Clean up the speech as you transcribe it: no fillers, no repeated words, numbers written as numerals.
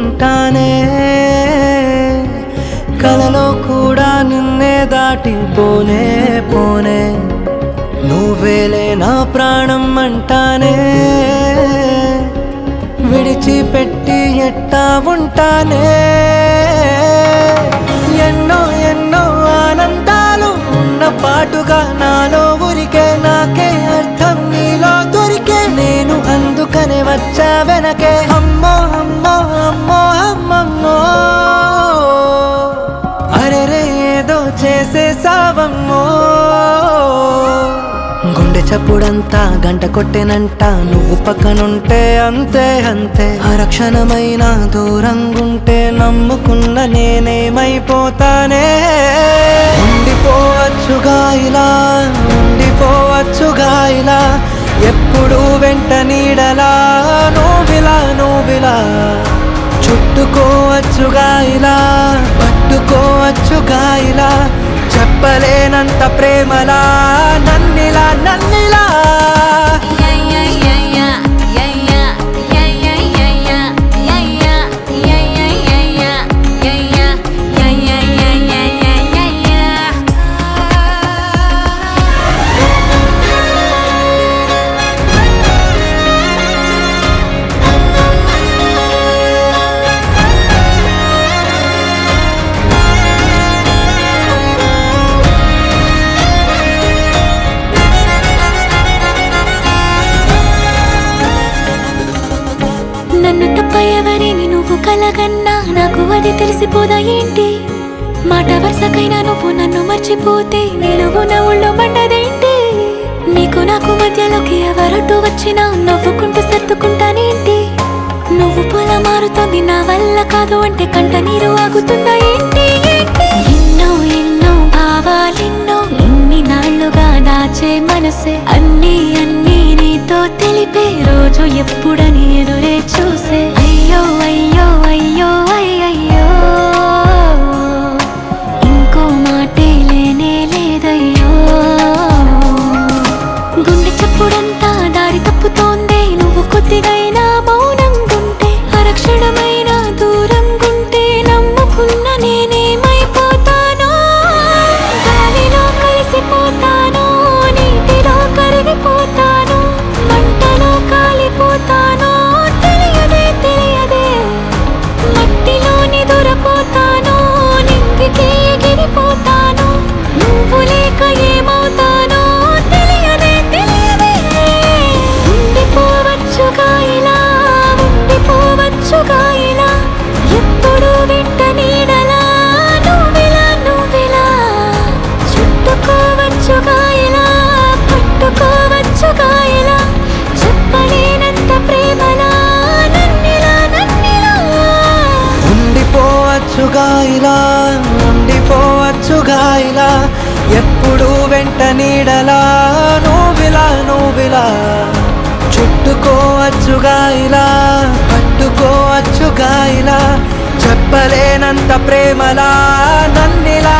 ఉంటానే కలలో కూడా నిన్నే దాటిపోనే పోనే నువ్వేలే నా ప్రాణం అంటానే విడిచిపెట్టి ఎట్టా ఉంటానే ఎన్నో ఎన్నో ఆనందాలు ఉన్న పాటుగా నాలో ఊరికే నాకే అర్థం నీలో దొరికే నేను అందుకనే వచ్చా వెనకే అమ్మో అమ్మో అమ్మో అమ్మమ్మో అరెరే ఏదో చేసేసావమ్మో గుండె చప్పుడంతా గంట కొట్టెనంట నువ్వు పక్కనుంటే అంతే అంతే అరక్షణమైన దూరంగుంటే నమ్ముకున్న నేనేమైపోతానే ఉండిపోవచ్చుగా ఇలా ఎప్పుడు వెంట నీడలా నువ్విలా చుట్టుకోవచ్చుగా ఇలా పట్టుకోవచ్చుగా ఇలా చెప్పలేనంత ప్రేమలా నన్నిలా నన్ను తప్ప ఎవరిని నువ్వు కలగన్నా నాకు అది తెలిసిపోదా ఏంటి మాట వరుసకైనా నువ్వు నన్ను మర్చిపోతే నిలువున ఊళ్ళో మండదేంటి నీకు నాకు మధ్యలోకి ఎవరట్టు వచ్చినా నవ్వుకుంటూ సర్దుకుంటానేంటి నువ్వు పొల మారుతోంది నా వల్ల కాదు అంటే కంట నీరు ఆగుతుందా ఏంటి ఎన్నో ఎన్నో భావాలెన్నో ఇన్ని నాళ్లుగా దాచే మనసే అన్నీ నీతో తెలిపే రోజు ఎప్పుడని ఎదురే చూసే అయ్యో అయ్యో అయ్యో అయ్యయ్యో ఇంకో మాటే లేనే లేదయ్యో గుండె చప్పుడంతా దారి తప్పుతోందే నువ్వు కొద్దిగైనా మౌనంగుంటే అరక్షణమైన దూరంగుంటే నమ్ముకున్న నేనేమైపోతానో గాలిలో కలిసిపోతాను నీటిలో కరిగిపోతాను మంటలో కాలిపోతాను తెలియదే మట్టిలో నిదురపోతాను నింగికి ఎగిరిపోతాను నువ్వు లేక ఏమవుతానో తెలియదే ఉండిపోవచ్చుగా ఇలా ఎప్పుడు వెంట నీడలా నువ్విలా చుట్టుకోవచ్చుగా ఇలా పట్టుకోవచ్చుగా ఇలా చెప్పలేనంత ప్రేమలా నన్నిలా ఉండిపోవచ్చుగా ఇలా ఎప్పుడు వెంట నీడలా నువ్విలా చుట్టుకోవచ్చుగా ఇలా పట్టుకోవచ్చుగా ఇలా చెప్పలేనంత ప్రేమలా నన్నిలా